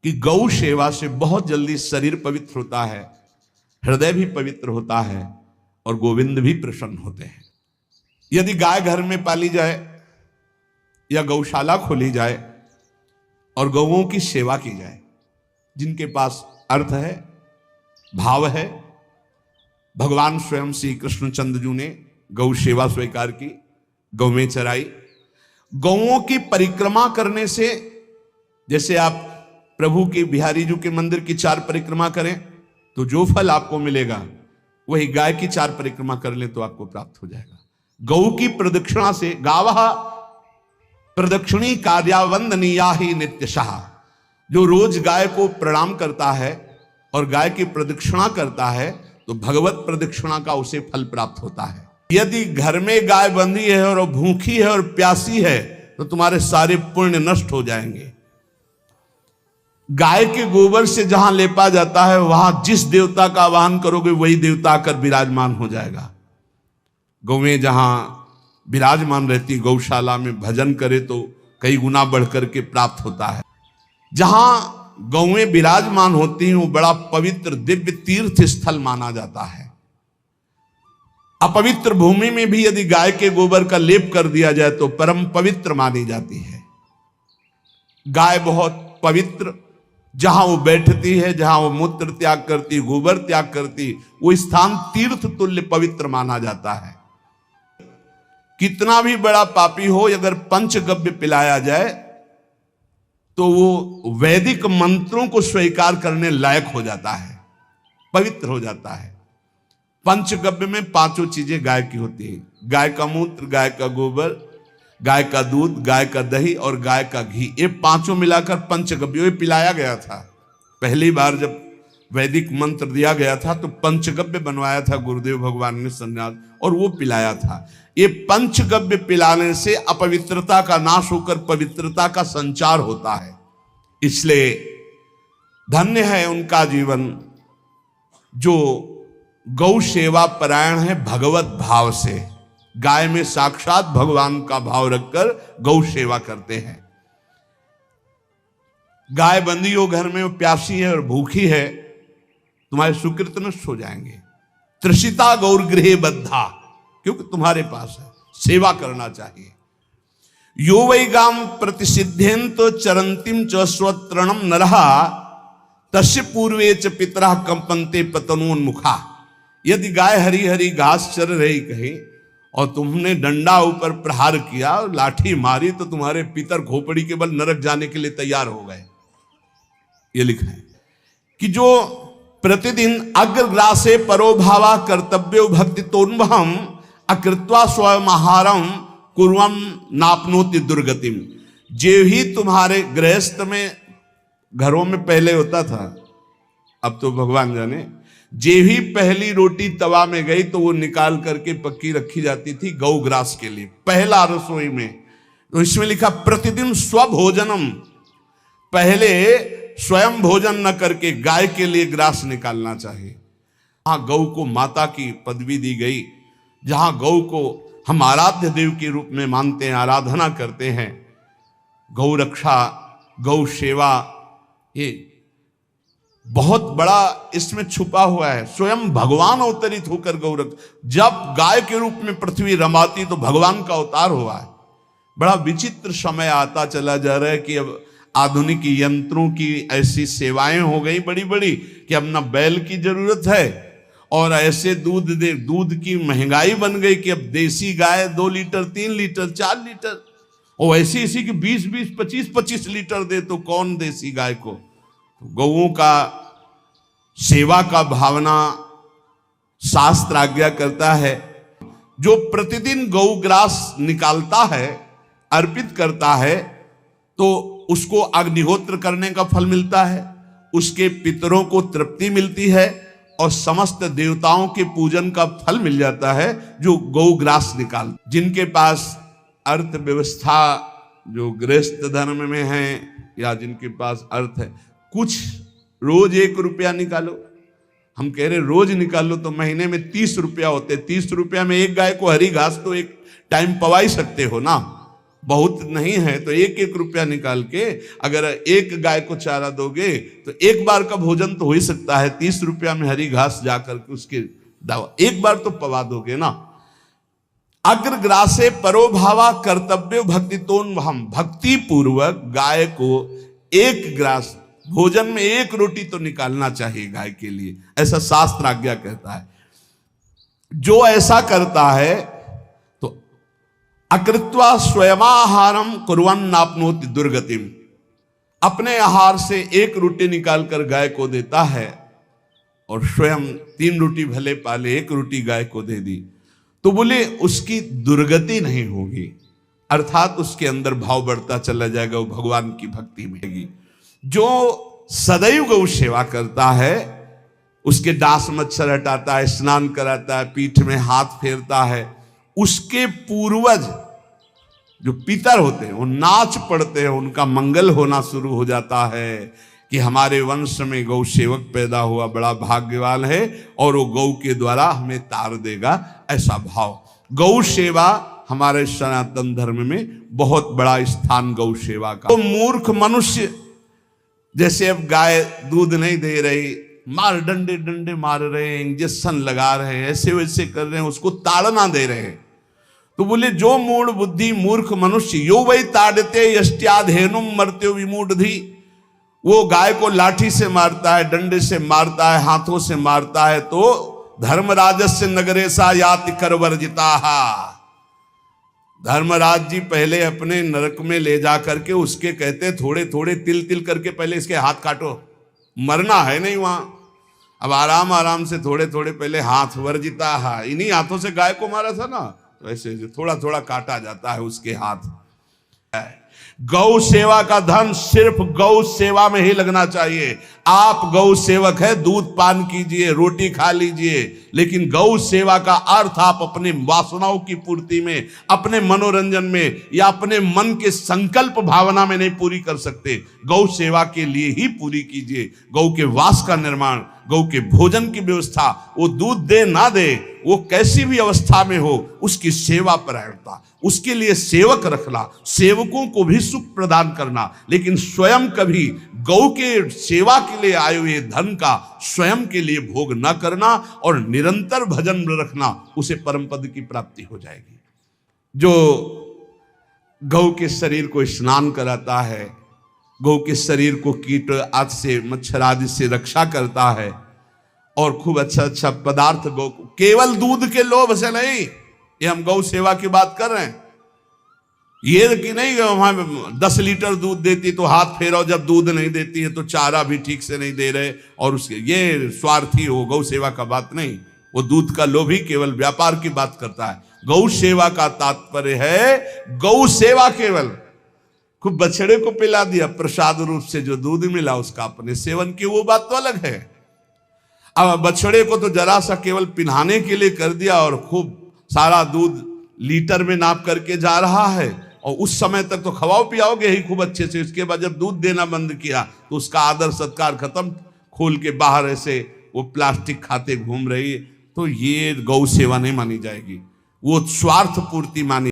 कि गौ सेवा से बहुत जल्दी शरीर पवित्र होता है, हृदय भी पवित्र होता है और गोविंद भी प्रसन्न होते हैं। यदि गाय घर में पाली जाए या गौशाला खोली जाए और गौओं की सेवा की जाए, जिनके पास अर्थ है, भाव है, भगवान स्वयं श्री कृष्णचंद्र जी ने गौ सेवा स्वीकार की, गौ में चराई। गौओं की परिक्रमा करने से, जैसे आप प्रभु के बिहारी जी के मंदिर की 4 परिक्रमा करें तो जो फल आपको मिलेगा वही गाय की 4 परिक्रमा कर ले तो आपको प्राप्त हो जाएगा। गौ की प्रदक्षिणा से, गावः प्रदक्षिणी कार्यावंदनीया ही नित्यशः, जो रोज गाय को प्रणाम करता है और गाय की प्रदक्षिणा करता है तो भगवत प्रदक्षिणा का उसे फल प्राप्त होता है। यदि घर में गाय बंधी है और भूखी है और प्यासी है तो तुम्हारे सारे पुण्य नष्ट हो जाएंगे। गाय के गोबर से जहां लेपा जाता है, वहां जिस देवता का आवाहन करोगे वही देवता आकर विराजमान हो जाएगा। गौएं जहां विराजमान रहती, गौशाला में भजन करे तो कई गुना बढ़कर के प्राप्त होता है। जहां गौएं विराजमान होती हैं वो बड़ा पवित्र दिव्य तीर्थ स्थल माना जाता है। अपवित्र भूमि में भी यदि गाय के गोबर का लेप कर दिया जाए तो परम पवित्र मानी जाती है। गाय बहुत पवित्र, जहां वो बैठती है, जहां वो मूत्र त्याग करती, गोबर त्याग करती, वो स्थान तीर्थ तुल्य पवित्र माना जाता है। कितना भी बड़ा पापी हो, अगर पंचगव्य पिलाया जाए तो वो वैदिक मंत्रों को स्वीकार करने लायक हो जाता है, पवित्र हो जाता है। पंचगव्य में 5 चीजें गाय की होती है: गाय का मूत्र, गाय का गोबर, गाय का दूध, गाय का दही और गाय का घी। ये 5 मिलाकर पंचगव्य पिलाया गया था। पहली बार जब वैदिक मंत्र दिया गया था तो पंचगव्य बनवाया था गुरुदेव भगवान ने संन्यास, और वो पिलाया था। ये पंचगव्य पिलाने से अपवित्रता का नाश होकर पवित्रता का संचार होता है। इसलिए धन्य है उनका जीवन जो गौ सेवा परायण है भगवत भाव से। गाय में साक्षात भगवान का भाव रखकर गौ सेवा करते हैं। गाय बंदी हो घर में, वो प्यासी है और भूखी है, तुम्हारे सुकृत नष्ट हो जाएंगे। तृषिता गौर गृहे बद्धा, क्योंकि तुम्हारे पास है, सेवा करना चाहिए। यो वै गाम प्रतिसिद्धेन्तो चरंतिम च स्वतृणम नरः तस्य पूर्वे च पितरः कंपन्ते पतनोन्मुखा। यदि गाय हरी हरी घास चर रही कहीं और तुमने डंडा ऊपर प्रहार किया और लाठी मारी तो तुम्हारे पितर खोपड़ी के बल नरक जाने के लिए तैयार हो गए। ये लिखा है कि जो प्रतिदिन अग्रग्रासे परोभावा कर्तव्यो भक्ति तोन्वहम अकृत्वा स्वयं आहारम कुर्वम नापनोति दुर्गतिम। जे ही तुम्हारे गृहस्थ में घरों में पहले होता था, अब तो भगवान जाने, जे ही पहली रोटी तवा में गई तो वो निकाल करके पक्की रखी जाती थी गौग्रास के लिए, पहला रसोई में। तो इसमें लिखा प्रतिदिन स्वभोजनम, पहले स्वयं भोजन न करके गाय के लिए ग्रास निकालना चाहिए। जहां गौ को माता की पदवी दी गई, जहां गौ को हम आराध्य देव के रूप में मानते हैं, आराधना करते हैं, गौ रक्षा, गौ सेवा, ये बहुत बड़ा इसमें छुपा हुआ है। स्वयं भगवान अवतरित होकर गौ जब गाय के रूप में पृथ्वी रमाती तो भगवान का अवतार हुआ है। बड़ा विचित्र समय आता चला जा रहा है कि अब आधुनिक यंत्रों की ऐसी सेवाएं हो गई बड़ी बड़ी कि अब ना बैल की जरूरत है, और ऐसे दूध की महंगाई बन गई कि अब देसी गाय 2 लीटर 3 लीटर 4 लीटर, और ऐसी ऐसी कि 20-20 25-25 लीटर दे तो कौन देसी गाय को। तो गौओं का सेवा का भावना शास्त्र आज्ञा करता है। जो प्रतिदिन गौग्रास निकालता है, अर्पित करता है, तो उसको अग्निहोत्र करने का फल मिलता है, उसके पितरों को तृप्ति मिलती है और समस्त देवताओं के पूजन का फल मिल जाता है जो गौग्रास निकाल। जिनके पास अर्थव्यवस्था, जो गृहस्थ धर्म में है या जिनके पास अर्थ है, कुछ रोज 1 रुपया निकालो। हम कह रहे रोज निकालो तो महीने में 30 रुपया होते। 30 रुपया में एक गाय को हरी घास तो एक टाइम पवा ही सकते हो ना। बहुत नहीं है तो 1-1 रुपया निकाल के अगर एक गाय को चारा दोगे तो एक बार का भोजन तो हो ही सकता है। 30 रुपया में हरी घास जाकर के उसके दावा एक बार तो पवा दोगे ना। अग्रग्रासे परोभावा कर्तव्य भक्तितोन हम, भक्ति पूर्वक गाय को एक ग्रास भोजन में 1 रोटी तो निकालना चाहिए गाय के लिए, ऐसा शास्त्र आज्ञा कहता है। जो ऐसा करता है तो अकृत्वा स्वयमाहारम कुर्वन् नाप्नोति दुर्गतिम, अपने आहार से 1 रोटी निकालकर गाय को देता है और स्वयं 3 रोटी भले पाले 1 रोटी गाय को दे दी तो बोले उसकी दुर्गति नहीं होगी, अर्थात उसके अंदर भाव बढ़ता चला जाएगा, वो भगवान की भक्ति में। जो सदैव गौ सेवा करता है, उसके डांस मच्छर हटाता है, स्नान कराता है, पीठ में हाथ फेरता है, उसके पूर्वज जो पितर होते हैं वो नाच पड़ते हैं, उनका मंगल होना शुरू हो जाता है कि हमारे वंश में गौ सेवक पैदा हुआ, बड़ा भाग्यवान है और वो गौ के द्वारा हमें तार देगा, ऐसा भाव। गौ सेवा हमारे सनातन धर्म में बहुत बड़ा स्थान गौ सेवा का। तो मूर्ख मनुष्य जैसे अब गाय दूध नहीं दे रही, मार डंडे डंडे मार रहे हैं, इंजेक्शन लगा रहे हैं, ऐसे वैसे कर रहे हैं, उसको ताड़ना दे रहे हैं। तो बोले जो मूढ़ बुद्धि मूर्ख मनुष्य यो वही ताड़ते यष्ट्याधेनुम मर्त्यो विमूढ़धि, वो गाय को लाठी से मारता है, डंडे से मारता है, हाथों से मारता है तो धर्मराजस्य नगरेशा याति करवर्जिता। धर्मराज जी पहले अपने नरक में ले जा करके उसके कहते थोड़े थोड़े तिल तिल करके पहले इसके हाथ काटो, मरना है नहीं वहां, अब आराम आराम से थोड़े थोड़े पहले हाथ वर्जिता है, इन्हीं हाथों से गाय को मारा था ना, तो ऐसे थोड़ा थोड़ा काटा जाता है उसके हाथ। गौ सेवा का धन सिर्फ गौ सेवा में ही लगना चाहिए। आप गौ सेवक है, दूध पान कीजिए, रोटी खा लीजिए, लेकिन गौ सेवा का अर्थ आप अपने वासनाओं की पूर्ति में, अपने मनोरंजन में या अपने मन के संकल्प भावना में नहीं पूरी कर सकते। गौ सेवा के लिए ही पूरी कीजिए। गौ के वास का निर्माण, गौ के भोजन की व्यवस्था, वो दूध दे ना दे, वो कैसी भी अवस्था में हो, उसकी सेवा परायणता, उसके लिए सेवक रखना, सेवकों को भी सुख प्रदान करना, लेकिन स्वयं कभी गौ के सेवा के लिए आए हुए धन का स्वयं के लिए भोग न करना और निरंतर भजन रखना, उसे परम पद की प्राप्ति हो जाएगी। जो गौ के शरीर को स्नान कराता है, गौ के शरीर को कीट आदि से, मच्छर आदि से रक्षा करता है और खूब अच्छा अच्छा पदार्थ गौ को, केवल दूध के लोभ से नहीं, ये हम गौ सेवा की बात कर रहे हैं, ये कि नहीं वहां 10 लीटर दूध देती तो हाथ फेरो, जब दूध नहीं देती है तो चारा भी ठीक से नहीं दे रहे और उसके ये स्वार्थी हो, गौ सेवा का बात नहीं। वो दूध का लोभी केवल व्यापार की बात करता है। गौ सेवा का तात्पर्य है गौ सेवा केवल खूब बछड़े को पिला दिया प्रसाद रूप से, जो दूध मिला उसका अपने सेवन की, वो बात तो अलग है। अब बछड़े को तो जरा सा केवल पिन्हाने के लिए कर दिया और खूब सारा दूध लीटर में नाप करके जा रहा है और उस समय तक तो खवाओ पियाओगे ही खूब अच्छे से, उसके बाद जब दूध देना बंद किया तो उसका आदर सत्कार खत्म, खोल के बाहर ऐसे वो प्लास्टिक खाते घूम रही है, तो ये गौ सेवा नहीं मानी जाएगी, वो स्वार्थ पूर्ति मानी